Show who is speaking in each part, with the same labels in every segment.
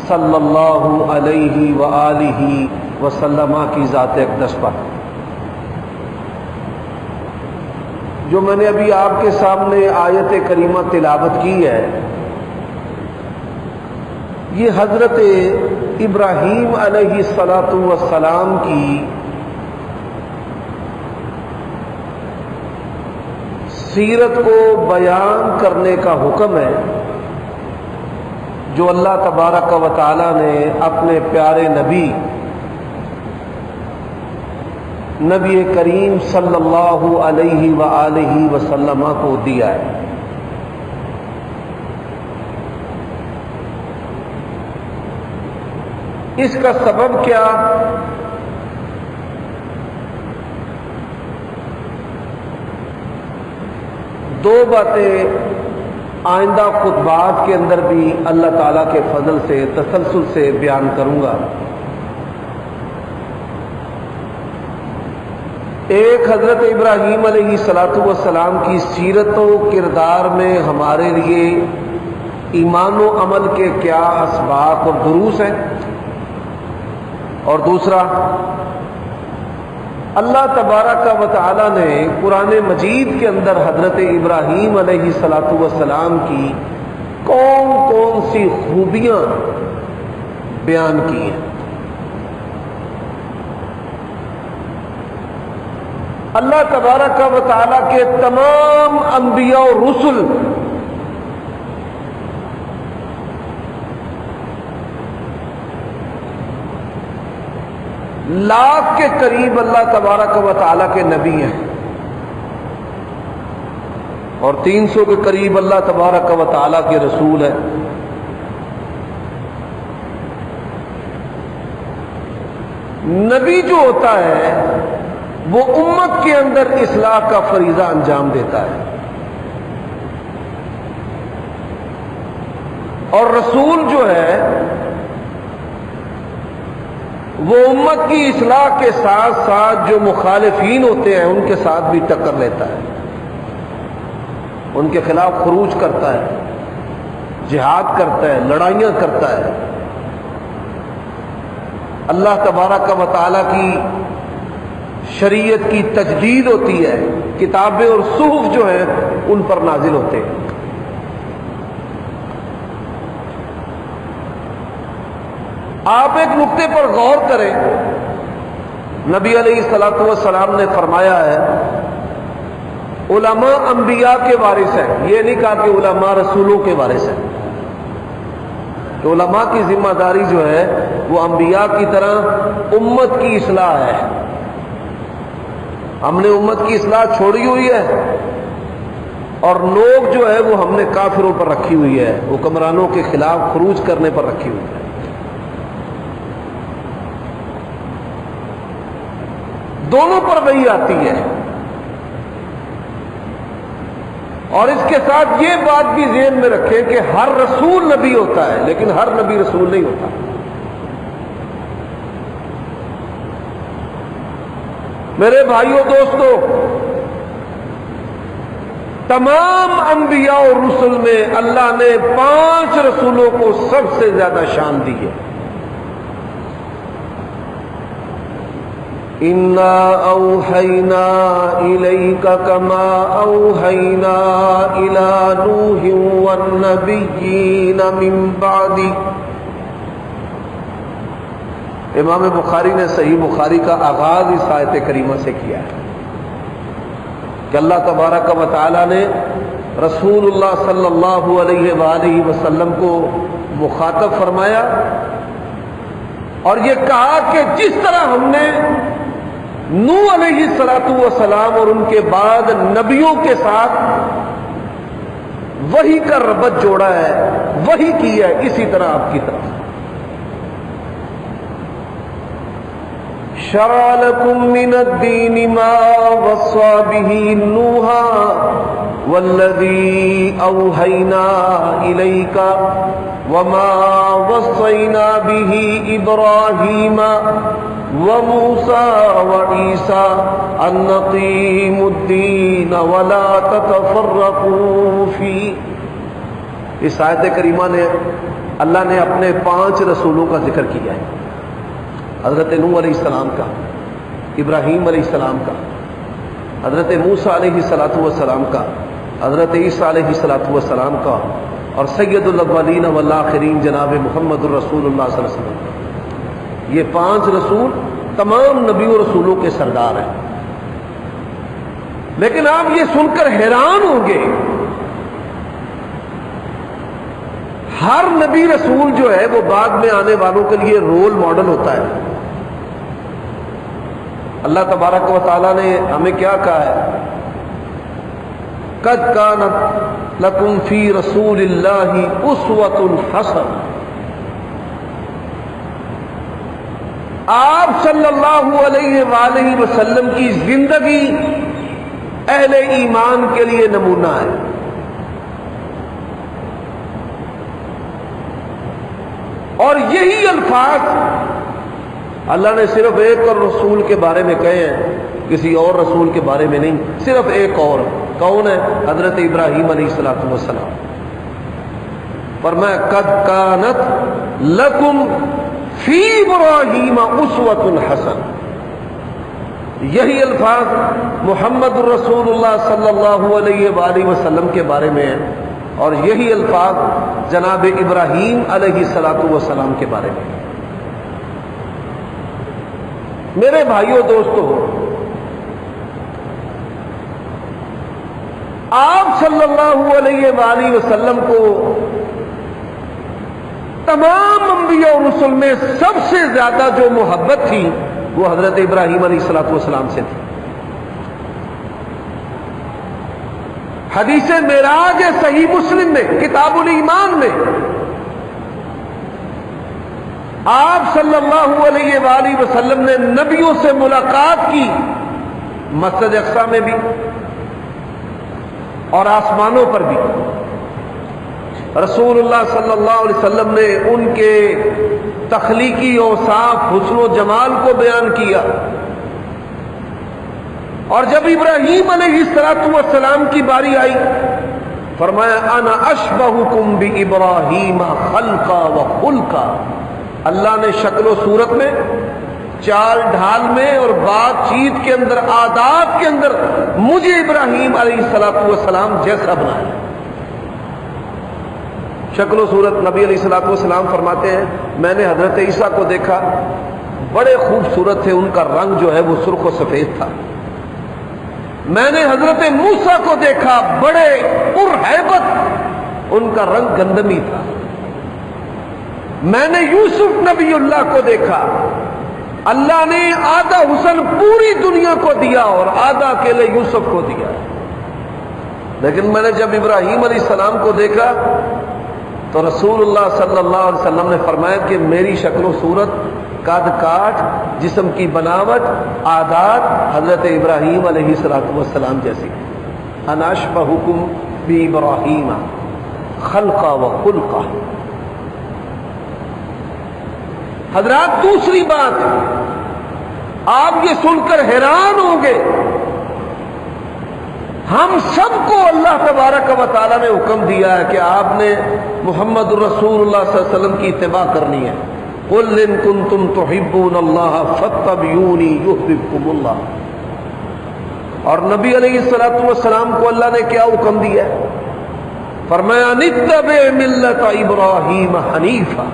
Speaker 1: صلی اللہ علیہ وآلہ وسلم کی ذات اقدس پر۔ جو میں نے ابھی آپ کے سامنے آیت کریمہ تلاوت کی ہے، یہ حضرت ابراہیم علیہ السلام کی سیرت کو بیان کرنے کا حکم ہے، جو اللہ تبارک و تعالی نے اپنے پیارے نبی کریم صلی اللہ علیہ وآلہ وسلم کو دیا ہے۔ اس کا سبب کیا؟ دو باتیں آئندہ خطبات کے اندر بھی اللہ تعالیٰ کے فضل سے تسلسل سے بیان کروں گا۔ ایک حضرت ابراہیم علیہ السلام کی سیرت و کردار میں ہمارے لیے ایمان و عمل کے کیا اسباق اور دروس ہیں، اور دوسرا اللہ تبارک و تعالی نے قرآن مجید کے اندر حضرت ابراہیم علیہ السلام کی کون کون سی خوبیاں بیان کی ہیں۔ اللہ تبارک و تعالی کے تمام انبیاء و رسل لاکھ کے قریب اللہ تبارک و تعالی کے نبی ہیں، اور 300 کے قریب اللہ تبارک و تعالی کے رسول ہیں۔ نبی جو ہوتا ہے وہ امت کے اندر اصلاح کا فریضہ انجام دیتا ہے، اور رسول جو ہے وہ امت کی اصلاح کے ساتھ ساتھ جو مخالفین ہوتے ہیں ان کے ساتھ بھی ٹکر لیتا ہے، ان کے خلاف خروج کرتا ہے، جہاد کرتا ہے، لڑائیاں کرتا ہے۔ اللہ تبارک و تعالی کی شریعت کی تجدید ہوتی ہے، کتابیں اور صحف جو ہیں ان پر نازل ہوتے ہیں۔ آپ ایک نقطے پر غور کریں، نبی علیہ السلام نے فرمایا ہے علماء انبیاء کے وارث ہیں، یہ نہیں کہا کہ علماء رسولوں کے وارث ہیں، کہ علماء کی ذمہ داری جو ہے وہ انبیاء کی طرح امت کی اصلاح ہے۔ ہم نے امت کی اصلاح چھوڑی ہوئی ہے، اور لوگ جو ہے وہ ہم نے کافروں پر رکھی ہوئی ہے، حکمرانوں کے خلاف خروج کرنے پر رکھی ہوئی ہے۔ دونوں پر وہی آتی ہے، اور اس کے ساتھ یہ بات بھی ذہن میں رکھیں کہ ہر رسول نبی ہوتا ہے، لیکن ہر نبی رسول نہیں ہوتا۔ میرے بھائیوں دوستو، تمام انبیاء اور رسل میں اللہ نے 5 رسولوں کو سب سے زیادہ شان دی ہے۔ اِنَّا أَوْحَيْنَا إِلَيْكَ كَمَا أَوْحَيْنَا إِلَى نُوحٍ وَالنَّبِيِّينَ مِن بَعْدِهِ۔ امام بخاری نے صحیح بخاری کا آغاز اس آیت کریمہ سے کیا ہے کہ اللہ تبارک و تعالی نے رسول اللہ صلی اللہ علیہ وآلہ وسلم کو مخاطب فرمایا، اور یہ کہا کہ جس طرح ہم نے نوح علیہ السلام اور ان کے بعد نبیوں کے ساتھ وحی کا ربط جوڑا ہے، وحی کی ہے، اسی طرح آپ کی طرف شرع لكم من الدين ما وصى به نوحا والذي أوحينا إليك وما وصينا به إبراهيم وموسى وعيسى أن أقيموا الدين ولا تتفرقوا فيه۔ اس آیت کریمہ نے اللہ نے اپنے 5 رسولوں کا ذکر کیا ہے، حضرت نوح علیہ السلام کا، ابراہیم علیہ السلام کا، حضرت موسیٰ علیہ السلام کا، حضرت عیسیٰ علیہ السلام کا، اور سید الاولین والآخرین جناب محمد الرسول اللہ صلی اللہ علیہ وسلم۔ یہ 5 رسول تمام نبیوں رسولوں کے سردار ہیں۔ لیکن آپ یہ سن کر حیران ہوں گے، ہر نبی رسول جو ہے وہ بعد میں آنے والوں کے لیے رول ماڈل ہوتا ہے۔ اللہ تبارک و تعالیٰ نے ہمیں کیا کہا ہے؟ قد کانت لکم فی رسول اللہ اسوۃ حسنہ، آپ صلی اللہ علیہ وآلہ وسلم کی زندگی اہل ایمان کے لیے نمونہ ہے۔ اور یہی الفاظ اللہ نے صرف ایک اور رسول کے بارے میں کہے ہیں، کسی اور رسول کے بارے میں نہیں، صرف ایک اور۔ کون ہے؟ حضرت ابراہیم علیہ السلام۔ فرمایا قد کانت لکم فی ابراہیم اسوۃ حسنہ، یہی الفاظ محمد الرسول اللہ صلی اللہ علیہ وآلہ وسلم کے بارے میں ہیں، اور یہی الفاظ جناب ابراہیم علیہ السلام کے بارے میں ہیں۔ میرے بھائیوں دوستو، آپ صلی اللہ علیہ وآلہ وسلم کو تمام انبیاء اور رسل میں سب سے زیادہ جو محبت تھی وہ حضرت ابراہیم علیہ السلام سے تھی۔ حدیث معراج صحیح مسلم میں کتاب الایمان میں آپ صلی اللہ علیہ وآلہ وسلم نے نبیوں سے ملاقات کی، مسجد اقصی میں بھی اور آسمانوں پر بھی۔ رسول اللہ صلی اللہ علیہ وسلم نے ان کے تخلیقی اوصاف، حسن و جمال کو بیان کیا، اور جب ابراہیم علیہ السلام کی باری آئی فرمایا انا اشبہکم بابراہیم خلقا و خلقا، اللہ نے شکل و صورت میں، چال ڈھال میں اور بات چیت کے اندر، آداب کے اندر مجھے ابراہیم علیہ السلام جیسا بنایا۔ شکل و صورت نبی علیہ السلام فرماتے ہیں میں نے حضرت عیسیٰ کو دیکھا، بڑے خوبصورت تھے، ان کا رنگ جو ہے وہ سرخ و سفید تھا۔ میں نے حضرت موسیٰ کو دیکھا، بڑے پرہیبت، ان کا رنگ گندمی تھا۔ میں نے یوسف نبی اللہ کو دیکھا، اللہ نے آدھا حسن پوری دنیا کو دیا اور آدھا اکیلے یوسف کو دیا، لیکن میں نے جب ابراہیم علیہ السلام کو دیکھا تو رسول اللہ صلی اللہ علیہ وسلم نے فرمایا کہ میری شکل و صورت، قد کاٹ، جسم کی بناوٹ، عادات حضرت ابراہیم علیہ السلام جیسی۔ انا اشبہکم بابراہیم خلقا و خلقا۔ حضرات دوسری بات، آپ یہ سن کر حیران ہوں گے، ہم سب کو اللہ تبارک و تعالیٰ نے حکم دیا ہے کہ آپ نے محمد الرسول اللہ صلی اللہ علیہ وسلم کی اتباع کرنی ہے۔ قل ان کنتم تحبون اللہ فاتبعونی یحببکم اللہ۔ اور نبی علیہ السلام کو اللہ نے کیا حکم دیا ہے؟ فرمایا اتبع ملت ابراہیم حنیفا،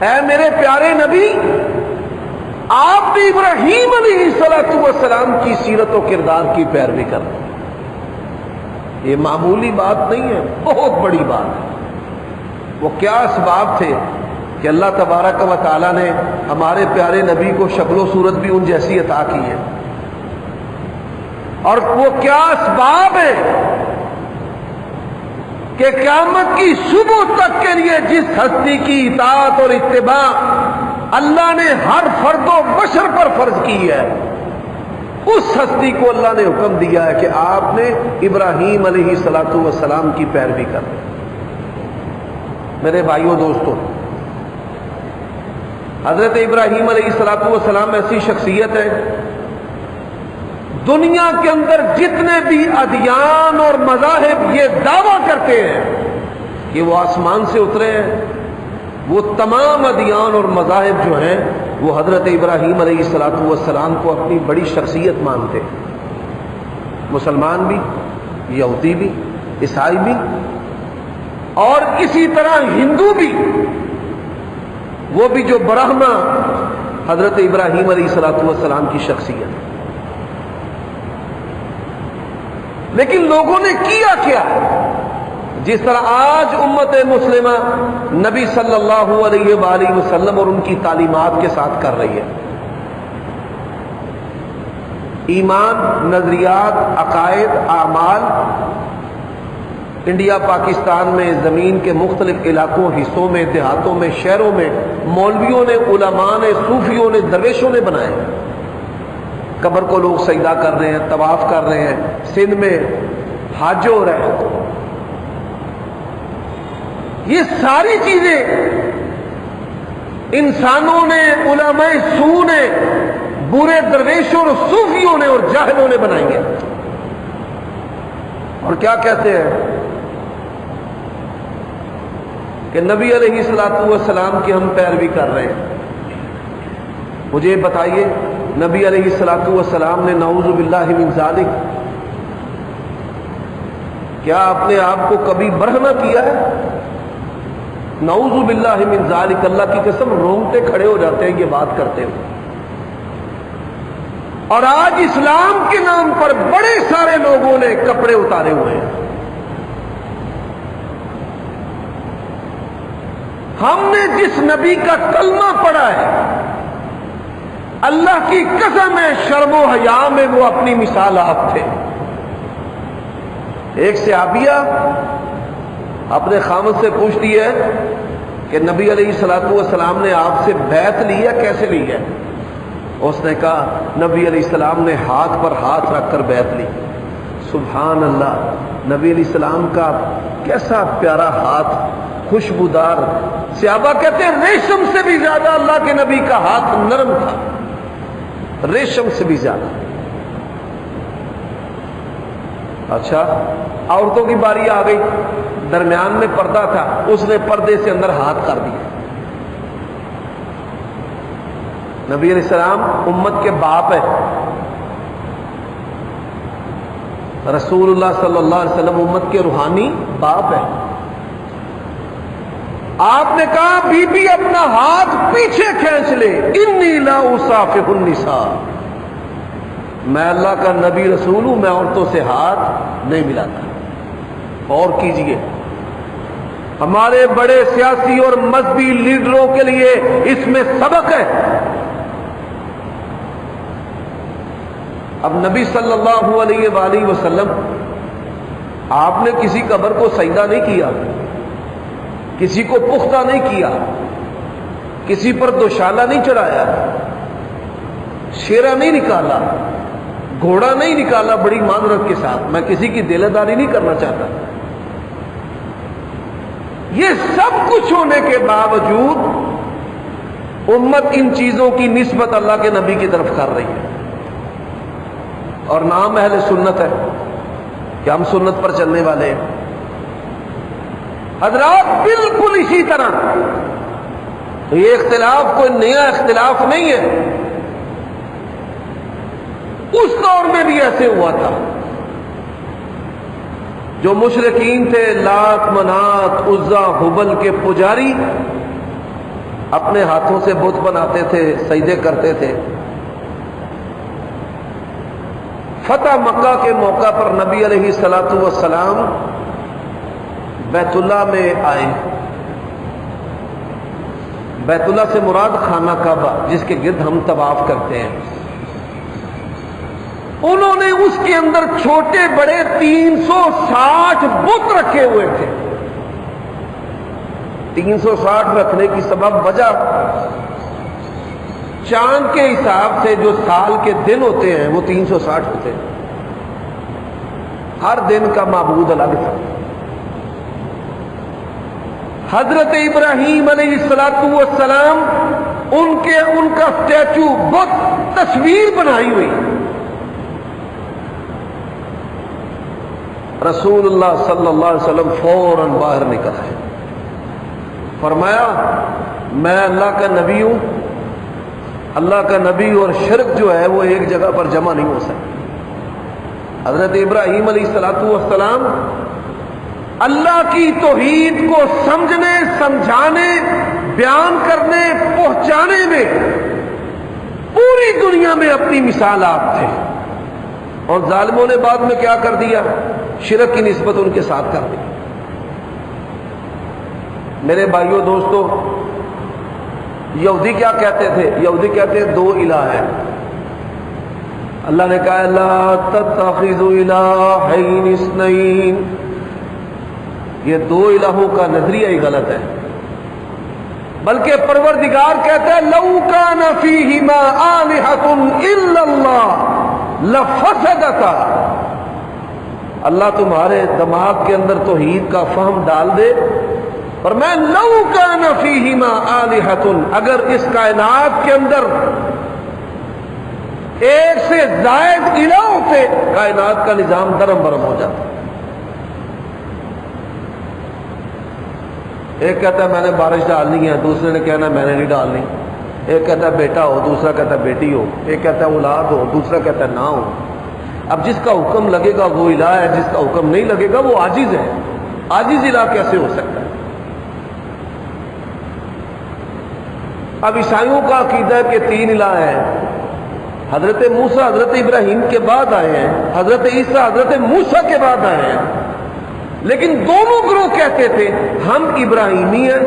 Speaker 1: اے میرے پیارے نبی، آپ نے ابراہیم علیہ السلام کی سیرت و کردار کی پیروی کرنا۔ یہ معمولی بات نہیں ہے، بہت بڑی بات ہے۔ وہ کیا اسباب تھے کہ اللہ تبارک و تعالیٰ نے ہمارے پیارے نبی کو شکل و صورت بھی ان جیسی عطا کی ہے، اور وہ کیا اسباب ہے کہ قیامت کی صبح تک کے لیے جس ہستی کی اطاعت اور اتباع اللہ نے ہر فرد و بشر پر فرض کی ہے، اس ہستی کو اللہ نے حکم دیا ہے کہ آپ نے ابراہیم علیہ السلام کی پیروی کرنی۔ میرے بھائیوں دوستوں، حضرت ابراہیم علیہ السلام ایسی شخصیت ہے، دنیا کے اندر جتنے بھی ادیان اور مذاہب یہ دعویٰ کرتے ہیں کہ وہ آسمان سے اترے ہیں، وہ تمام ادیان اور مذاہب جو ہیں وہ حضرت ابراہیم علیہ السلام کو اپنی بڑی شخصیت مانتے ہیں، مسلمان بھی، یہودی بھی، عیسائی بھی، اور اسی طرح ہندو بھی، وہ بھی جو برہما حضرت ابراہیم علیہ السلام کی شخصیت. لیکن لوگوں نے کیا کیا؟ جس طرح آج امت مسلمہ نبی صلی اللہ علیہ وآلہ وسلم اور ان کی تعلیمات کے ساتھ کر رہی ہے. ایمان، نظریات، عقائد، اعمال انڈیا پاکستان میں زمین کے مختلف علاقوں، حصوں میں، دیہاتوں میں، شہروں میں مولویوں نے، علماء نے، صوفیوں نے، درویشوں نے بنائے. قبر کو لوگ سجدہ کر رہے ہیں، طواف کر رہے ہیں، سندھ میں حج ہو رہا ہے. یہ ساری چیزیں انسانوں نے، علماء سو نے، برے درویشوں اور صوفیوں نے اور جاہلوں نے بنائی ہیں. اور کیا کہتے ہیں کہ نبی علیہ السلام کی ہم پیروی کر رہے ہیں. مجھے بتائیے، نبی علیہ السلام نے نعوذ باللہ من ذالک کیا اپنے آپ کو کبھی برہنہ کیا ہے؟ نعوذ باللہ من ذالک، اللہ کی قسم رونگٹے کھڑے ہو جاتے ہیں یہ بات کرتے ہوئے. اور آج اسلام کے نام پر بڑے سارے لوگوں نے کپڑے اتارے ہوئے ہیں. ہم نے جس نبی کا کلمہ پڑھا ہے، اللہ کی قسم ہے شرم و حیا میں وہ اپنی مثال آپ تھے. ایک صحابیہ اپنے خامد سے پوچھتی ہے کہ نبی علیہ السلام نے آپ سے بیعت لی ہے، کیسے لی ہے؟ اس نے کہا نبی علیہ السلام نے ہاتھ پر ہاتھ رکھ کر بیعت لی. سبحان اللہ، نبی علیہ السلام کا کیسا پیارا ہاتھ، خوشبودار. صحابہ کہتے ہیں ریشم سے بھی زیادہ اللہ کے نبی کا ہاتھ نرم تھا، ریشم سے بھی زیادہ. اچھا، عورتوں کی باری آ گئی، درمیان میں پردہ تھا، اس نے پردے سے اندر ہاتھ کر دیا. نبی علیہ السلام امت کے باپ ہے، رسول اللہ صلی اللہ علیہ وسلم امت کے روحانی باپ ہے. آپ نے کہا بی بی اپنا ہاتھ پیچھے کھینچ لے، انی لا اصافح النساء، میں اللہ کا نبی رسول ہوں، میں عورتوں سے ہاتھ نہیں ملاتا. اور کیجئے، ہمارے بڑے سیاسی اور مذہبی لیڈروں کے لیے اس میں سبق ہے. اب نبی صلی اللہ علیہ وآلہ وسلم، آپ نے کسی قبر کو سجدہ نہیں کیا، کسی کو پختہ نہیں کیا، کسی پر دوشالہ نہیں چڑھایا، شیرہ نہیں نکالا، گھوڑا نہیں نکالا. بڑی معذرت کے ساتھ میں کسی کی دلداری نہیں کرنا چاہتا. یہ سب کچھ ہونے کے باوجود امت ان چیزوں کی نسبت اللہ کے نبی کی طرف کر رہی ہے. اور نام اہل سنت ہے کہ ہم سنت پر چلنے والے ہیں. حضرات بالکل اسی طرح تو یہ اختلاف کوئی نیا اختلاف نہیں ہے، اس دور میں بھی ایسے ہوا تھا. جو مشرکین تھے، لات، منات، عزا، ہبل کے پجاری، اپنے ہاتھوں سے بت بناتے تھے، سجدے کرتے تھے. فتح مکہ کے موقع پر نبی علیہ السلام بیت اللہ میں آئے. بیت اللہ سے مراد خانہ کعبہ جس کے گرد ہم طواف کرتے ہیں. انہوں نے اس کے اندر چھوٹے بڑے 360 بت رکھے ہوئے تھے. 360 رکھنے کی سبب وجہ چاند کے حساب سے جو سال کے دن ہوتے ہیں وہ 360 ہوتے ہیں. ہر دن کا معبود الگ تھا. حضرت ابراہیم علیہ السلام ان کا اسٹیچو بت تصویر بنائی ہوئی. رسول اللہ صلی اللہ علیہ وسلم فوراً باہر نکل آئے. فرمایا میں اللہ کا نبی ہوں. اللہ کا نبی اور شرک جو ہے وہ ایک جگہ پر جمع نہیں ہو سکتا. حضرت ابراہیم علیہ السلام اللہ کی توحید کو سمجھنے، سمجھانے، بیان کرنے، پہنچانے میں پوری دنیا میں اپنی مثال آپ تھے. اور ظالموں نے بعد میں کیا کر دیا؟ شرک کی نسبت ان کے ساتھ کر دی. میرے بھائیوں دوستو، یہودی کیا کہتے تھے؟ یہودی کہتے ہیں دو الہ ہیں. اللہ نے کہا لا تتخذوا الہین اثنین. یہ دو الہوں کا نظریہ ہی غلط ہے. بلکہ پروردگار کہتا ہے لو کان فیہما آلہۃ الا اللہ لفسدتا. اللہ تمہارے دماغ کے اندر توحید کا فہم ڈال دے. اور میں لو کان فیہما آلہۃ، اگر اس کائنات کے اندر ایک سے زائد الہ ہوتے کائنات کا نظام درم برم ہو جاتا. ایک کہتا ہے میں نے بارش ڈالنی ہے، دوسرے نے کہنا میں نے نہیں ڈالنی. ایک کہتا ہے بیٹا ہو، دوسرا کہتا ہے بیٹی ہو. ایک کہتا ہے اولاد ہو، دوسرا کہتا ہے نہ ہو. اب جس کا حکم لگے گا وہ الہ ہے، جس کا حکم نہیں لگے گا وہ عاجز ہے. عاجز الہ کیسے ہو سکتا ہے؟ اب عیسائیوں کا عقیدہ ہے کہ تین الہ ہیں. حضرت موسیٰ حضرت ابراہیم کے بعد آئے ہیں، حضرت عیسیٰ حضرت موسیٰ کے بعد آئے ہیں. لیکن دونوں گروہ کہتے تھے ہم ابراہیمی ہیں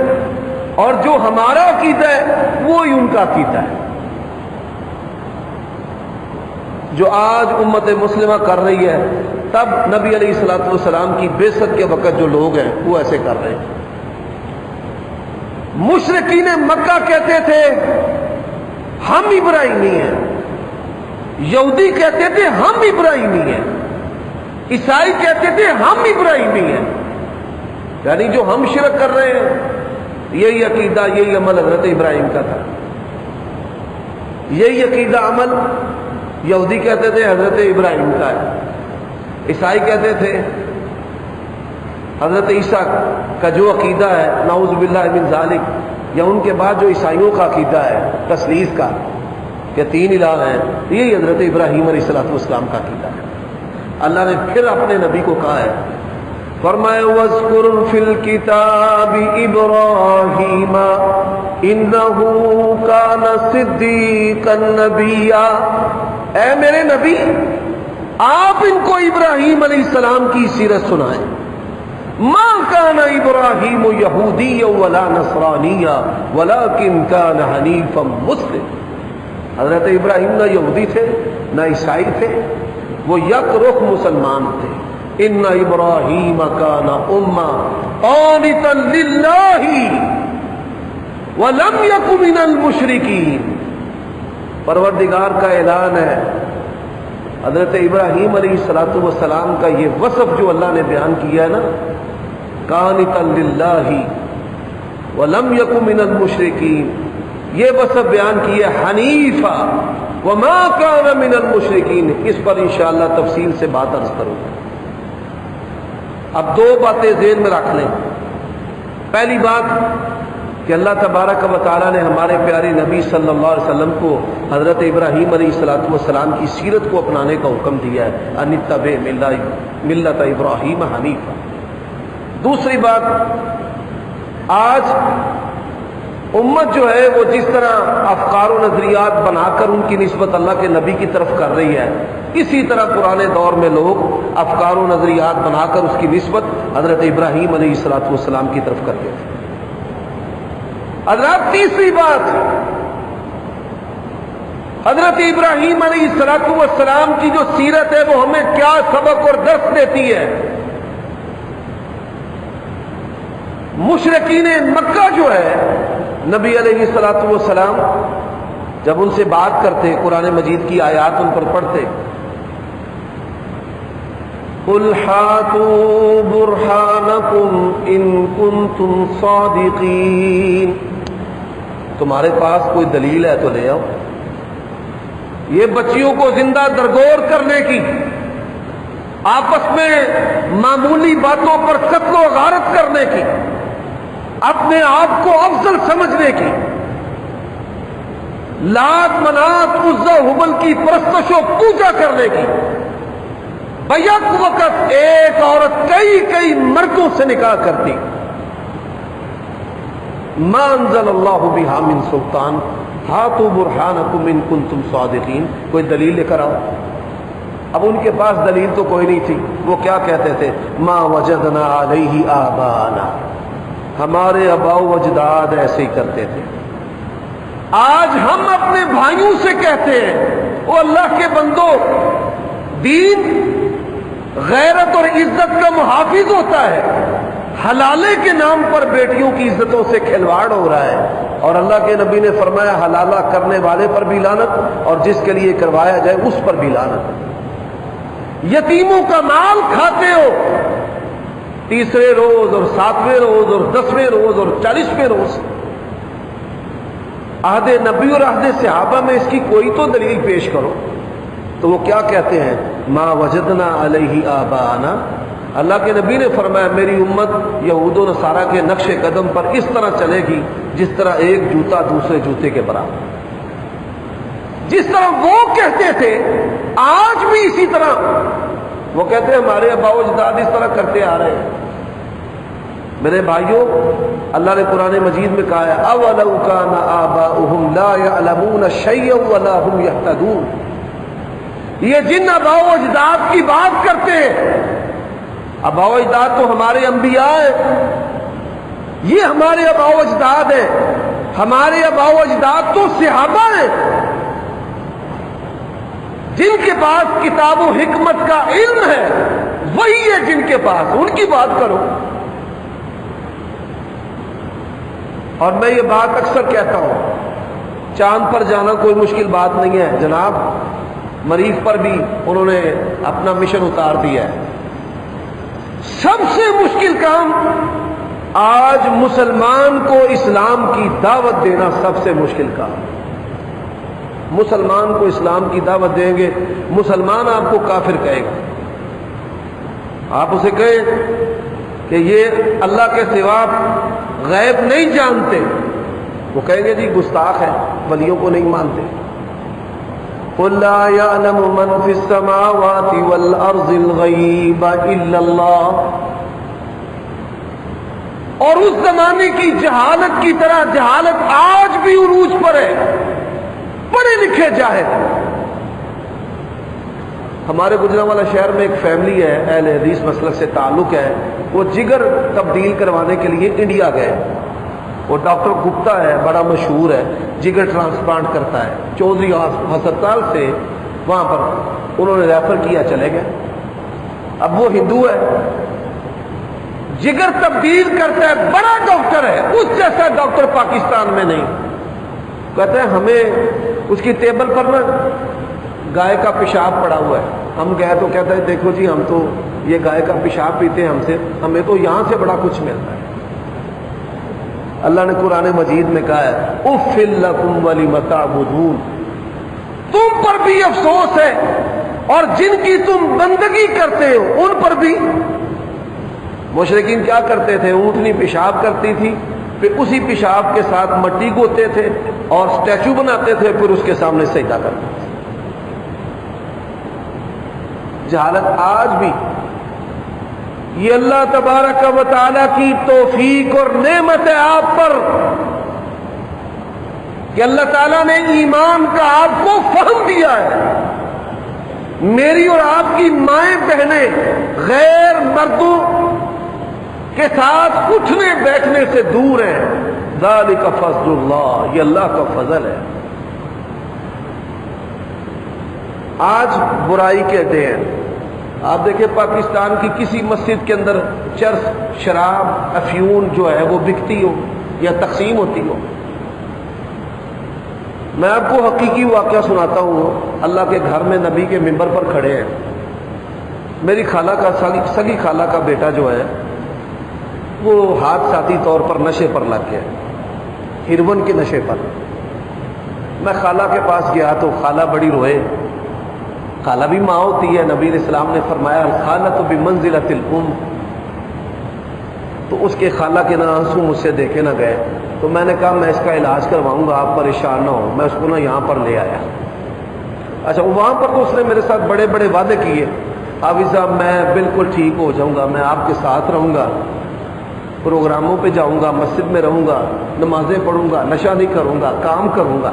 Speaker 1: اور جو ہمارا عقیدہ ہے وہی ان کا عقیدہ ہے. جو آج امت مسلمہ کر رہی ہے، تب نبی علیہ الصلوۃ والسلام کی بعثت کے وقت جو لوگ ہیں وہ ایسے کر رہے ہیں. مشرکین مکہ کہتے تھے ہم ابراہیمی ہیں، یہودی کہتے تھے ہم ابراہیمی ہیں، عیسائی کہتے تھے ہم ابراہیمی ہیں. یعنی جو ہم شرک کر رہے ہیں یہی عقیدہ یہی عمل حضرت ابراہیم کا تھا. یہی عقیدہ عمل یہودی کہتے تھے حضرت ابراہیم کا ہے. عیسائی کہتے تھے حضرت عیسیٰ کا جو عقیدہ ہے نعوذ باللہ من ذالک، یا ان کے بعد جو عیسائیوں کا عقیدہ ہے تثلیث کا کہ تین الہ ہیں، یہی حضرت ابراہیم علیہ الصلوۃ والسلام کا عقیدہ ہے. اللہ نے پھر اپنے نبی کو کہا ہے، فرمایا وَاذْكُرْ فِي الْكِتَابِ إِبْرَاهِيمَ إِنَّهُ كَانَ صِدِّيقًا نَبِيًّا. اے میرے نبی آپ ان کو ابراہیم علیہ السلام کی سیرت سنائیں. ما كان ابراہیم یہودیا ولا نصرانیا ولكن كان حنیفا مسلم. حضرت ابراہیم نہ یہودی تھے نہ عیسائی تھے، وہ یک رخ مسلمان تھے. ان ابراہیم کان امہ قانتا للہ ولم یک من المشرکین. پروردگار کا اعلان ہے. حضرت ابراہیم علیہ الصلوۃ والسلام کا یہ وصف جو اللہ نے بیان کیا ہے نا، قانتا للہ ولم یک من المشرکین، یہ وصف بیان کیا حنیفا وما کان من المشرکین. اس پر انشاءاللہ تفصیل سے بات عرض کروں گا. اب دو باتیں ذہن میں رکھ لیں. پہلی بات کہ اللہ تبارک و تعالیٰ نے ہمارے پیارے نبی صلی اللہ علیہ وسلم کو حضرت ابراہیم علیہ الصلوۃ والسلام کی سیرت کو اپنانے کا حکم دیا ہے، ان اتبع ملت ابراہیم حنیفا. دوسری بات، آج امت جو ہے وہ جس طرح افکار و نظریات بنا کر ان کی نسبت اللہ کے نبی کی طرف کر رہی ہے، اسی طرح پرانے دور میں لوگ افکار و نظریات بنا کر اس کی نسبت حضرت ابراہیم علیہ الصلوۃ والسلام کی طرف کرتے تھے. حضرات تیسری بات، حضرت ابراہیم علیہ الصلوۃ والسلام کی جو سیرت ہے وہ ہمیں کیا سبق اور درس دیتی ہے. مشرکین مکہ جو ہے، نبی علیہ الصلوۃ والسلام جب ان سے بات کرتے، قرآن مجید کی آیات ان پر پڑھتے، قُلْ هَاتُوا بُرْهَانَكُمْ إِن كُنتُمْ صَادِقِينَ. تمہارے پاس کوئی دلیل ہے تو لے آؤ. یہ بچیوں کو زندہ درگور کرنے کی، آپس میں معمولی باتوں پر قتل و غارت کرنے کی، اپنے آپ کو افضل سمجھنے کی، لات منات عزا ہبل کی پرستش و پوجا کرنے کی، بیک وقت ایک عورت کئی مردوں سے نکاح کرتی، ما انزل اللہ بہا من سلطان ہاتوا برہانکم ان کنتم صادقین، کوئی دلیل لے کر آؤ۔ اب ان کے پاس دلیل تو کوئی نہیں تھی، وہ کیا کہتے تھے؟ ما وجدنا علیہ آبانا، ہمارے آباء و اجداد ایسے ہی کرتے تھے۔ آج ہم اپنے بھائیوں سے کہتے ہیں وہ اللہ کے بندو، دین غیرت اور عزت کا محافظ ہوتا ہے، حلالے کے نام پر بیٹیوں کی عزتوں سے کھلواڑ ہو رہا ہے، اور اللہ کے نبی نے فرمایا حلالہ کرنے والے پر بھی لعنت اور جس کے لیے کروایا جائے اس پر بھی لعنت۔ یتیموں کا مال کھاتے ہو، تیسرے روز اور 7ویں روز اور 10ویں روز اور 40ویں روز۔ عہد نبی اور عہد صحابہ میں اس کی کوئی تو دلیل پیش کرو۔ تو وہ کیا کہتے ہیں؟ ما وجدنا علیہ آباءنا، اللہ کے نبی نے فرمایا میری امت یہود و نصارہ کے نقش قدم پر اس طرح چلے گی جس طرح ایک جوتا دوسرے جوتے کے برابر، جس طرح وہ کہتے تھے آج بھی اسی طرح وہ کہتے ہیں ہمارے آباء و اجداد اس طرح کرتے آ رہے ہیں۔ میرے بھائیوں، اللہ نے قرآن مجید میں کہا ہے اولو کان آباؤہم لا یعلمون شیئا ولا هم یہتدون، یہ جن آباء و اجداد کی بات کرتے ہیں، آباء و اجداد تو ہمارے انبیاء ہیں، یہ ہمارے آباء و اجداد ہیں، ہمارے آباء و اجداد تو صحابہ ہیں جن کے پاس کتاب و حکمت کا علم ہے، وہی ہے جن کے پاس، ان کی بات کرو۔ اور میں یہ بات اکثر کہتا ہوں، چاند پر جانا کوئی مشکل بات نہیں ہے جناب، مریخ پر بھی انہوں نے اپنا مشن اتار دیا ہے۔ سب سے مشکل کام آج مسلمان کو اسلام کی دعوت دینا، سب سے مشکل کام۔ مسلمان کو اسلام کی دعوت دیں گے، مسلمان آپ کو کافر کہے گا۔ آپ اسے کہیں کہ یہ اللہ کے سوا غیب نہیں جانتے، وہ کہیں گے جی گستاخ ہے، ولیوں کو نہیں مانتے۔ قل لا يعلم من في السماوات والارض الغیب الا اللہ، اور اس زمانے کی جہالت کی طرح جہالت آج بھی عروج پر ہے، پڑھے لکھے جاہل۔ ہمارے گجرانوالہ شہر میں ایک فیملی ہے، اہل حدیث مسلک سے تعلق ہے، وہ جگر تبدیل کروانے کے لیے انڈیا گئے۔ وہ ڈاکٹر گپتا ہے، بڑا مشہور ہے، جگر ٹرانسپلانٹ کرتا ہے، چودھری ہسپتال سے وہاں پر انہوں نے ریفر کیا، چلے گئے۔ اب وہ ہندو ہے، جگر تبدیل کرتا ہے، بڑا ڈاکٹر ہے، اس جیسا ڈاکٹر پاکستان میں نہیں۔ کہتے ہیں ہمیں اس کی ٹیبل پر نا گائے کا پیشاب پڑا ہوا ہے، ہم گئے تو کہتا ہے دیکھو جی ہم تو یہ گائے کا پیشاب پیتے ہیں، ہمیں تو یہاں سے بڑا کچھ ملتا ہے۔ اللہ نے قرآن مجید میں کہا ہے اف لکم ولم تعبدون، تم پر بھی افسوس ہے اور جن کی تم بندگی کرتے ہو ان پر بھی۔ مشرکین کیا کرتے تھے؟ اونٹنی پیشاب کرتی تھی، پھر اسی پیشاب کے ساتھ مٹی گوتے تھے اور اسٹیچو بناتے تھے، پھر اس کے سامنے سجدہ کرتے تھے۔ جہالت آج بھی، یہ اللہ تبارک و تعالی کی توفیق اور نعمت ہے آپ پر کہ اللہ تعالیٰ نے ایمان کا آپ کو فہم دیا ہے۔ میری اور آپ کی مائیں بہنیں غیر مردوں کے ساتھ اٹھنے بیٹھنے سے دور ہیں، ذالک فضل اللہ، یہ اللہ کا فضل ہے۔ آج برائی کے اڈے ہیں، آپ دیکھیں پاکستان کی کسی مسجد کے اندر چرس، شراب، افیون جو ہے وہ بکتی ہو یا تقسیم ہوتی ہو۔ میں آپ کو حقیقی واقعہ سناتا ہوں، اللہ کے گھر میں نبی کے ممبر پر کھڑے ہیں، میری خالہ کا سگی خالہ کا بیٹا جو ہے وہ حادثاتی طور پر نشے پر لگ گیا، ہیروئن کے نشے پر۔ میں خالہ کے پاس گیا تو خالہ بڑی روئے، خالہ بھی ماں ہوتی ہے. نبی علیہ السلام نے فرمایا الخالۃ بمنزلۃ الام. تو اس کے خالہ کے نہ آنسو مجھ سے دیکھے نہ گئے. تو میں نے کہا میں اس کا علاج کرواؤں گا, آپ پریشان نہ ہو. میں اس کو نہ یہاں پر لے آیا. اچھا وہاں پر تو اس نے میرے ساتھ بڑے بڑے وعدے کیے, حافظ صاحب میں بالکل ٹھیک ہو جاؤں گا, میں آپ کے ساتھ رہوں گا, پروگراموں پہ جاؤں گا, مسجد میں رہوں گا, نمازیں پڑھوں گا, نشہ نہیں کروں گا, کام کروں گا.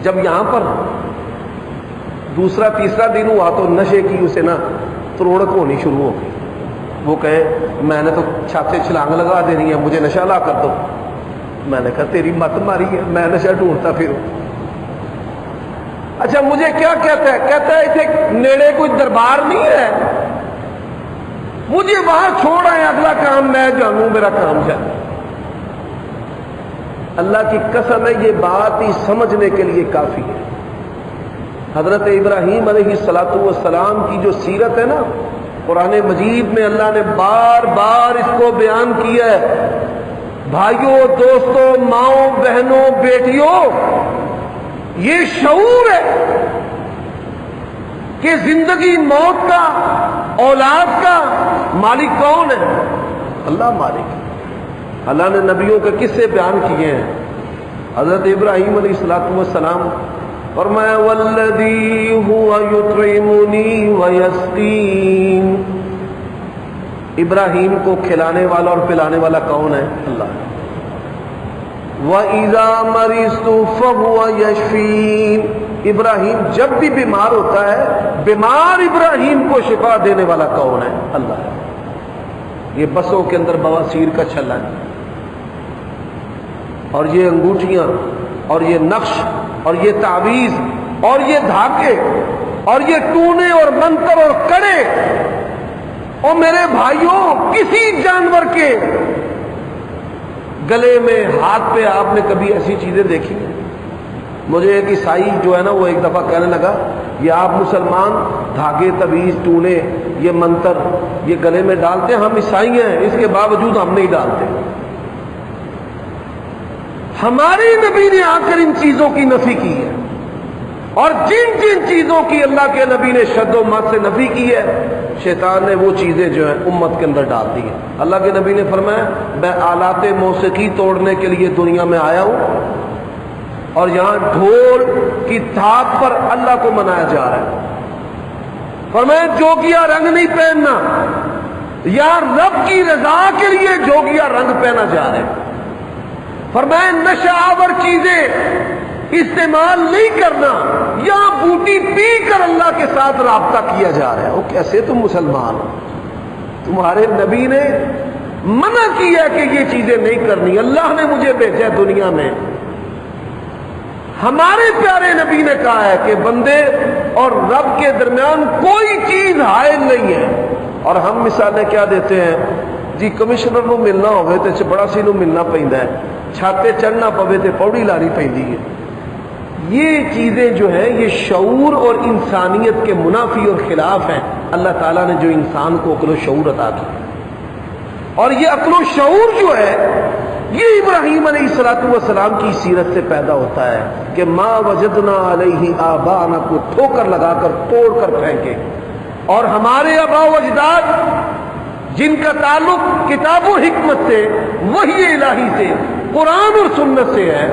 Speaker 1: جب یہاں پر دوسرا تیسرا دن ہوا تو نشے کی اسے نا تروڑک ہونی شروع ہو گئی. وہ کہے میں نے تو چھت سے چھلانگ لگا دینی ہے, مجھے نشہ لا کر دو. میں نے کہا تیری مت ماری ہے, میں نشہ ڈھونڈتا پھروں. اچھا مجھے کیا کہتا ہے؟ کہتا ہے اتنے نیڑے کوئی دربار نہیں ہے, مجھے وہاں چھوڑا ہے, اگلا کام میں جانوں, میرا کام جانا. اللہ کی قسم ہے یہ بات ہی سمجھنے کے لیے کافی ہے. حضرت ابراہیم علیہ السلام کی جو سیرت ہے نا, قرآن مجید میں اللہ نے بار بار اس کو بیان کیا ہے. بھائیوں, دوستوں, ماؤں, بہنوں, بیٹیوں, یہ شعور ہے کہ زندگی موت کا, اولاد کا مالک کون ہے؟ اللہ مالک. اللہ نے نبیوں کے قصے بیان کیے ہیں. حضرت ابراہیم علیہ السلام فرمایا والذی هو یطعمنی ویسقین. ابراہیم کو کھلانے والا اور پلانے والا کون ہے؟ اللہ. وَإِذَا مَرِضْتُ فَهُوَ يَشْفِينِ. ابراہیم جب بھی بیمار ہوتا ہے, بیمار ابراہیم کو شفا دینے والا کون ہے؟ اللہ ہے. یہ بسوں کے اندر بواسیر کا چھلا ہے, اور یہ انگوٹھیاں, اور یہ نقش, اور یہ تعویذ, اور یہ دھاگے, اور یہ ٹونے اور منتر اور کڑے. اور میرے بھائیوں, کسی جانور کے گلے میں, ہاتھ پہ آپ نے کبھی ایسی چیزیں دیکھی ہیں؟ مجھے ایک عیسائی جو ہے نا وہ ایک دفعہ کہنے لگا یہ آپ مسلمان دھاگے, تعویذ, ٹونے, یہ منتر یہ گلے میں ڈالتے ہیں, ہم عیسائی ہیں اس کے باوجود ہم نہیں ڈالتے. ہمارے نبی نے آ کر ان چیزوں کی نفی کی ہے, اور جن جن چیزوں کی اللہ کے نبی نے شد و مت سے نفی کی ہے, شیطان نے وہ چیزیں جو ہیں امت کے اندر ڈال دی ہیں. اللہ کے نبی نے فرمایا میں آلات موسیقی توڑنے کے لیے دنیا میں آیا ہوں, اور یہاں ڈھول کی تھاپ پر اللہ کو منایا جا رہا ہے. فرمایا جوگیا رنگ نہیں پہننا, یا رب کی رضا کے لیے جوگیا رنگ پہنا جا رہا ہے. فرمایا نشہ آور چیزیں استعمال نہیں کرنا, یا بوٹی پی کر اللہ کے ساتھ رابطہ کیا جا رہا ہے. وہ کیسے تم مسلمان ہو؟ تمہارے نبی نے منع کیا کہ یہ چیزیں نہیں کرنی. اللہ نے مجھے بھیجا دنیا میں, ہمارے پیارے نبی نے کہا ہے کہ بندے اور رب کے درمیان کوئی چیز حائل نہیں ہے. اور ہم مثالیں کیا دیتے ہیں جی, کمشنر نو ملنا ہوئے تے چپڑا سی نو ملنا پیندا ہے, چھاتے چڑھنا پوے تے پوڑی لانی پیندی ہے. یہ چیزیں جو ہیں یہ شعور اور انسانیت کے منافی اور خلاف ہیں. اللہ تعالیٰ نے جو انسان کو عقل و شعور عطا کیا, اور یہ عقل و شعور جو ہے یہ ابراہیم علیہ السلام کی سیرت سے پیدا ہوتا ہے کہ ما وجدنا علیہ آبانا کو ٹھوکر لگا کر توڑ کر پھینکے. اور ہمارے آباء و اجداد جن کا تعلق کتاب و حکمت سے, وحی الہی سے, قرآن اور سنت سے ہے,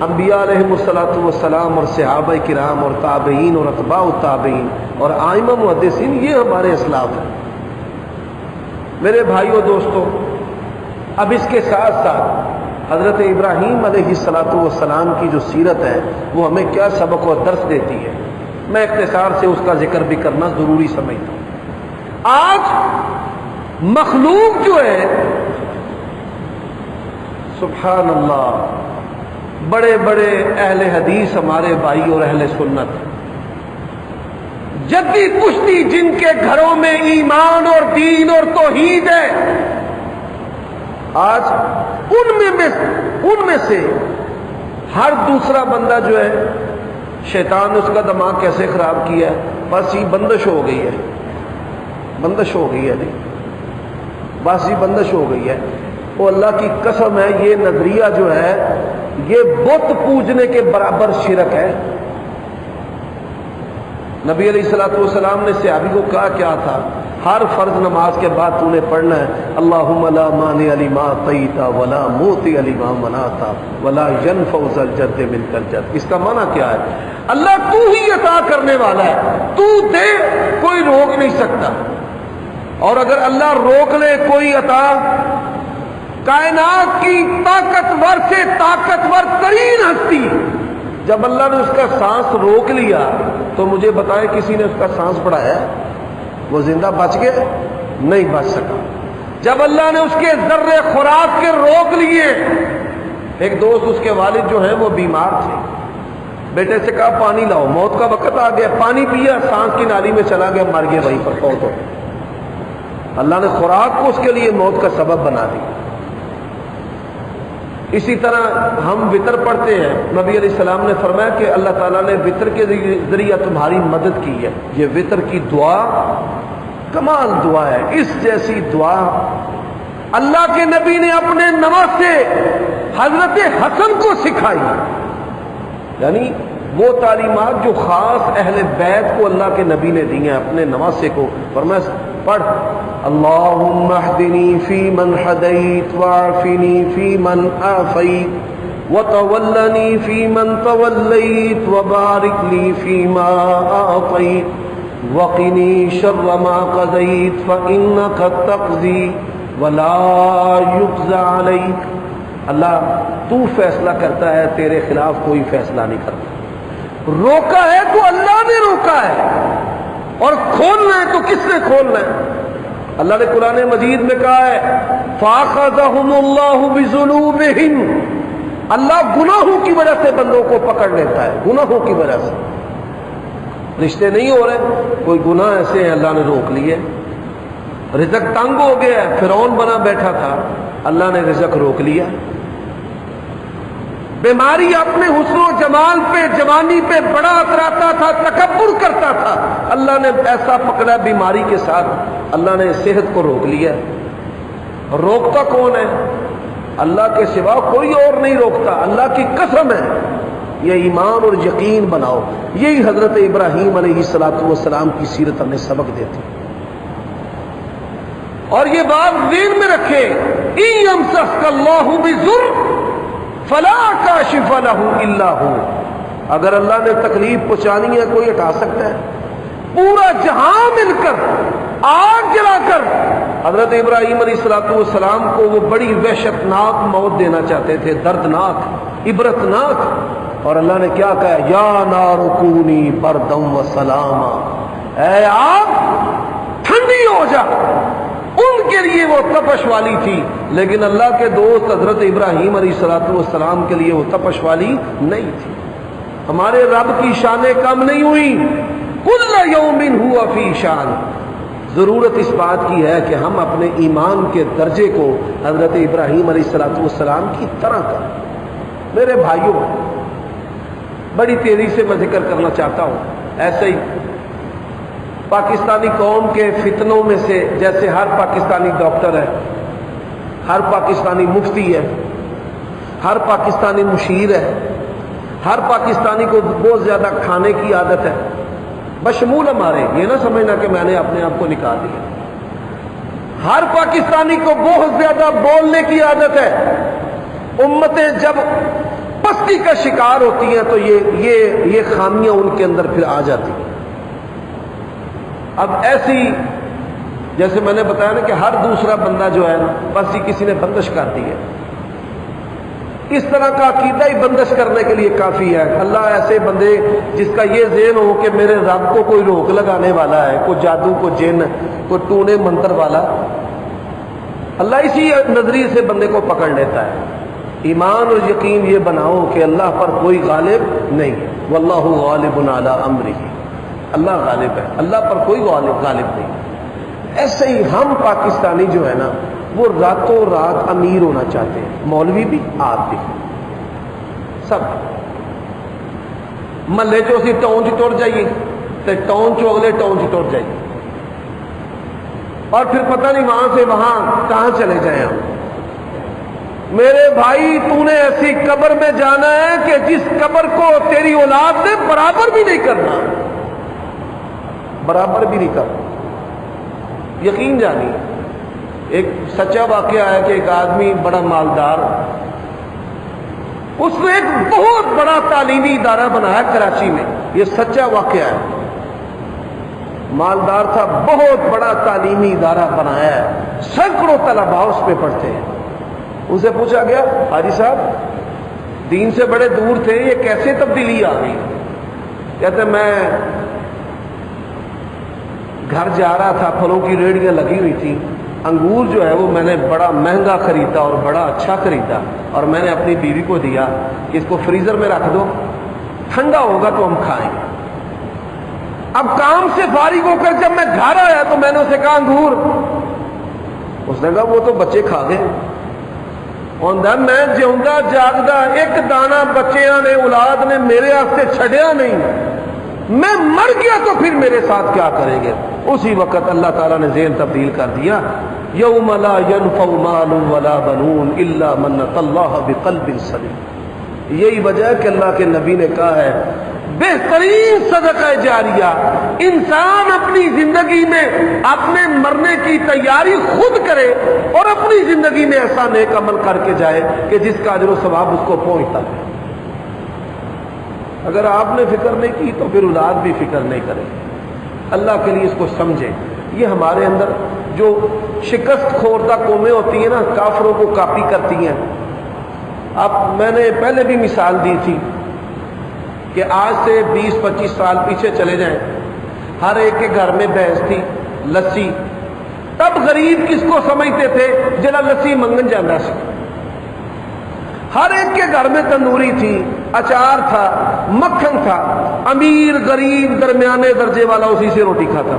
Speaker 1: انبیاء علیہ السلام اور صحابہ کرام اور تابعین اور اتباع التابعین اور ائمہ محدثین, یہ ہمارے اسلاف ہیں. میرے بھائیوں دوستوں, اب اس کے ساتھ ساتھ حضرت ابراہیم علیہ السلام کی جو سیرت ہے وہ ہمیں کیا سبق و درس دیتی ہے, میں اختصار سے اس کا ذکر بھی کرنا ضروری سمجھتا ہوں. آج مخلوق جو ہے سبحان اللہ, بڑے بڑے اہل حدیث ہمارے بھائی اور اہل سنت, جدی کشتی جن کے گھروں میں ایمان اور دین اور توحید ہے, آج ان میں سے ہر دوسرا بندہ جو ہے شیطان نے اس کا دماغ کیسے خراب کیا ہے, بس یہ بندش ہو گئی ہے, بندش ہو گئی ہے, نہیں بس یہ بندش ہو گئی ہے. وہ اللہ کی قسم ہے یہ نظریہ جو ہے یہ بت پوجنے کے برابر شرک ہے. نبی علیہ الصلوۃ والسلام نے صحابی کو کہا کیا تھا؟ ہر فرض نماز کے بعد تو نے پڑھنا ہے اللہم لا مانع لما اعطیت ولا معطی لما منعت ولا ينفع ذا الجد منک الجد۔ اس کا معنی کیا ہے؟ اللہ تو ہی عطا کرنے والا ہے، تو دے، کوئی روک نہیں سکتا، اور اگر اللہ روک لے کوئی عطا، کائنات کی طاقتور سے طاقتور ترین ہستی، جب اللہ نے اس کا سانس روک لیا تو مجھے بتائے کسی نے اس کا سانس بڑھایا؟ وہ زندہ بچ گئے؟ نہیں بچ سکا۔ جب اللہ نے اس کے ذرے خوراک کے روک لیے، ایک دوست اس کے والد جو ہیں وہ بیمار تھے، بیٹے سے کہا پانی لاؤ، موت کا وقت آ گیا، پانی پیا، سانس کی نالی میں چلا گیا، مر گیا وہیں پر فوت ہو گیا۔ اللہ نے خوراک کو اس کے لیے موت کا سبب بنا دیا۔ اسی طرح ہم وطر پڑھتے ہیں، نبی علیہ السلام نے فرمایا کہ اللہ تعالیٰ نے وطر کے ذریعہ تمہاری مدد کی ہے۔ یہ وطر کی دعا کمال دعا ہے، اس جیسی دعا اللہ کے نبی نے اپنے نواسے حضرت حسن کو سکھائی، یعنی وہ تعلیمات جو خاص اہل بیت کو اللہ کے نبی نے دی ہیں اپنے نواسے کو۔ فرمایا پڑھ اللہم اہدنی فی من ہدیت وعافنی فی من عافیت وتولنی فی من تولیت وبارک لی فیما اعطیت وقنی شر ما قضیت فانک تقضی ولا یقضى علیک۔ اللہ تو فیصلہ کرتا ہے، تیرے خلاف کوئی فیصلہ نہیں کرتا۔ روکا ہے تو اللہ نے روکا ہے، اور کھولنا ہے تو کس نے کھولنا ہے؟ اللہ نے قرآن مجید میں کہا ہے فَأَخَذَهُمُ اللَّهُ بِذُنُوبِهِمْ، اللہ گناہوں کی وجہ سے بندوں کو پکڑ لیتا ہے، گناہوں کی وجہ سے۔ رشتے نہیں ہو رہے، کوئی گناہ ایسے ہیں اللہ نے روک لیے۔ رزق تنگ ہو گیا ہے، فرعون بنا بیٹھا تھا، اللہ نے رزق روک لیا۔ بیماری اپنے حسن و جمال پہ، جوانی پہ بڑا اتراتا تھا، تکبر کرتا تھا، اللہ نے ایسا پکڑا بیماری کے ساتھ، اللہ نے صحت کو روک لیا۔ روکتا کون ہے؟ اللہ کے سوا کوئی اور نہیں روکتا، اللہ کی قسم ہے۔ یہ ایمان اور یقین بناؤ، یہی حضرت ابراہیم علیہ السلام کی سیرت ہمیں سبق دیتی، اور یہ بات ذہن میں رکھے ان یمسسک اللہ بضر فلا کاشف لہ الا ہو، اگر اللہ نے تکلیف پہنچانی ہے کوئی ہٹا سکتا ہے؟ پورا جہاں مل کر آگ جلا کر حضرت ابراہیم علیہ السلام کو وہ بڑی وحشتناک موت دینا چاہتے تھے، دردناک، عبرتناک، اور اللہ نے کیا کہا یا نار کونی بردم و سلاما، اے آگ ٹھنڈی ہو جا۔ ان کے لیے وہ تپش والی تھی، لیکن اللہ کے دوست حضرت ابراہیم علیہ السلام کے لیے وہ تپش والی نہیں تھی۔ ہمارے رب کی شانیں کم نہیں ہوئی، کل یوم ہوا فی شان۔ ضرورت اس بات کی ہے کہ ہم اپنے ایمان کے درجے کو حضرت ابراہیم علیہ السلام کی طرح کریں۔ میرے بھائیوں، بڑی تیزی سے میں ذکر کرنا چاہتا ہوں، ایسے ہی پاکستانی قوم کے فتنوں میں سے، جیسے ہر پاکستانی ڈاکٹر ہے، ہر پاکستانی مفتی ہے، ہر پاکستانی مشیر ہے، ہر پاکستانی کو بہت زیادہ کھانے کی عادت ہے، بشمول ہمارے، یہ نہ سمجھنا کہ میں نے اپنے آپ کو نکال دیا۔ ہر پاکستانی کو بہت زیادہ بولنے کی عادت ہے۔ امتیں جب پستی کا شکار ہوتی ہیں تو یہ خامیاں ان کے اندر پھر آ جاتی ہیں۔ اب ایسی، جیسے میں نے بتایا نا کہ ہر دوسرا بندہ جو ہے نا، بس ہی کسی نے بندش کر دی ہے۔ اس طرح کا عقیدہ ہی بندش کرنے کے لیے کافی ہے۔ اللہ ایسے بندے جس کا یہ ذہن ہو کہ میرے رب کو کوئی روک لگانے والا ہے، کوئی جادو، کوئی جن، کوئی ٹونے منتر والا، اللہ اسی نظریے سے بندے کو پکڑ لیتا ہے۔ ایمان اور یقین یہ بناؤ کہ اللہ پر کوئی غالب نہیں ہے، واللہ غالب علی امرہ، اللہ غالب ہے، اللہ پر کوئی غالب نہیں۔ ایسے ہی ہم پاکستانی جو ہے نا، وہ راتوں رات امیر ہونا چاہتے ہیں، مولوی بھی، آپ بھی، سب۔ محلے چو اسی ٹاؤن چ ٹر جائیے تو ٹاؤن چو اگلے ٹاؤن چ ٹر جائیے، اور پھر پتہ نہیں وہاں سے وہاں کہاں چلے جائیں ہم۔ میرے بھائی، تو نے ایسی قبر میں جانا ہے کہ جس قبر کو تیری اولاد نے برابر بھی نہیں کرنا۔ برابر بھی نہیں کرتا. یقین جانی ایک سچا واقعہ ہے کہ ایک آدمی بڑا مالدار، اس نے ایک بہت بڑا تعلیمی ادارہ بنایا کراچی میں. یہ سچا واقعہ ہے. مالدار تھا، بہت بڑا تعلیمی ادارہ بنایا ہے، سینکڑوں طلباء اس پہ پڑھتے ہیں. اسے پوچھا گیا حاجی صاحب دین سے بڑے دور تھے، یہ کیسے تبدیلی آ گئی؟ کہتے میں گھر جا رہا تھا، پھلوں کی ریڑیاں لگی ہوئی تھی، انگور جو ہے وہ میں نے بڑا مہنگا خریدا اور بڑا اچھا خریدا، اور میں نے اپنی بیوی کو دیا کہ اس کو فریزر میں رکھ دو، ٹھنڈا ہوگا تو ہم کھائیں گے. اب کام سے فارغ ہو کر جب میں گھر آیا تو میں نے اسے کہا انگور، اس نے کہا وہ تو بچے کھا گئے. میں جیوندا جاگدا ایک دانہ بچیاں نے اولاد نے میرے واسطے چھڈیا نہیں، میں مر گیا تو پھر میرے ساتھ کیا کریں گے؟ اسی وقت اللہ تعالیٰ نے ذہن تبدیل کر دیا. یوم لا ينفع مال ولا بنون الا من اتى الله بقلب سلیم. یہی وجہ ہے کہ اللہ کے نبی نے کہا ہے بہترین صدقہ جاریہ انسان اپنی زندگی میں اپنے مرنے کی تیاری خود کرے اور اپنی زندگی میں ایسا نیک عمل کر کے جائے کہ جس کا اجر و ثواب اس کو پہنچتا ہے. اگر آپ نے فکر نہیں کی تو پھر اولاد بھی فکر نہیں کرے. اللہ کے لیے اس کو سمجھے. یہ ہمارے اندر جو شکست خوردہ قومیں ہوتی ہیں نا، کافروں کو کاپی کرتی ہیں. اب میں نے پہلے بھی مثال دی تھی کہ آج سے 20-25 سال پیچھے چلے جائیں، ہر ایک کے گھر میں بھینس تھی، لسی. تب غریب کس کو سمجھتے تھے؟ جڑا لسی منگن جانا سی. ہر ایک کے گھر میں تندوری تھی، اچار تھا، مکھن تھا. امیر غریب درمیانے درجے والا اسی سے روٹی کھاتا.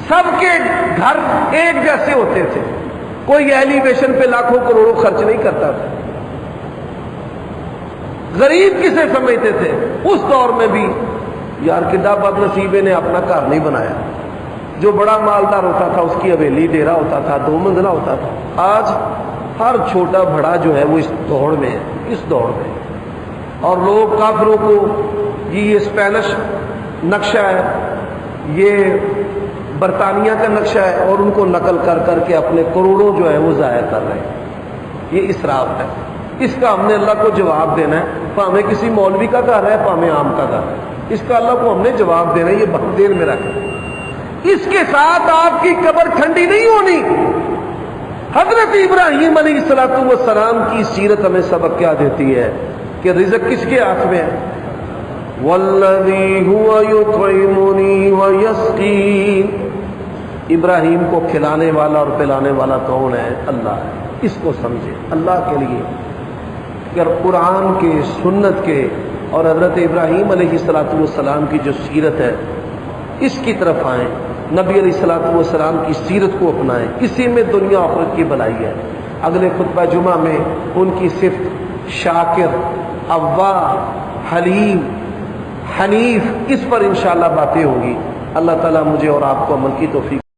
Speaker 1: سب کے گھر ایک جیسے ہوتے تھے. کوئی ایلیویشن پہ لاکھوں کروڑوں خرچ نہیں کرتا تھا. غریب کسے سمجھتے تھے؟ اس دور میں بھی یار کدا بد نصیبے نے اپنا گھر نہیں بنایا. جو بڑا مالدار ہوتا تھا اس کی حویلی ڈیرا ہوتا تھا، 2 منزلہ ہوتا تھا. آج ہر چھوٹا بڑا جو ہے وہ اس دوڑ میں ہے، اس دوڑ میں. اور لوگ کافروں کو یہ اسپینش نقشہ ہے، یہ برطانیہ کا نقشہ ہے، اور ان کو نقل کر کر کے اپنے کروڑوں جو ہے وہ ضائع کر رہے ہیں. یہ اسراف ہے. اس کا ہم نے اللہ کو جواب دینا ہے. پاویں کسی مولوی کا گھر ہے، پاویں عام کا گھر ہے، اس کا اللہ کو ہم نے جواب دینا ہے. یہ بہت دیر میں رکھیں. اس کے ساتھ آپ کی قبر ٹھنڈی نہیں ہونی. حضرت ابراہیم علیہ السلام کی سیرت ہمیں سبق کیا دیتی ہے کہ رزق کس کے ہاتھ میں ہے؟ والذی هو یطعمنی ویسقین. ابراہیم کو کھلانے والا اور پلانے والا کون ہے؟ اللہ ہے. اس کو سمجھے. اللہ کے لیے اگر قرآن کے، سنت کے اور حضرت ابراہیم علیہ السلام کی جو سیرت ہے اس کی طرف آئیں، نبی علیہ السلام کی سیرت کو اپنائیں. اسی میں دنیا آخرت کی بھلائی ہے. اگلے خطبہ جمعہ میں ان کی صفت شاکر، اواہ، حلیم، حنیف، اس پر انشاءاللہ باتیں ہوگی. اللہ تعالیٰ مجھے اور آپ کو عمل کی توفیق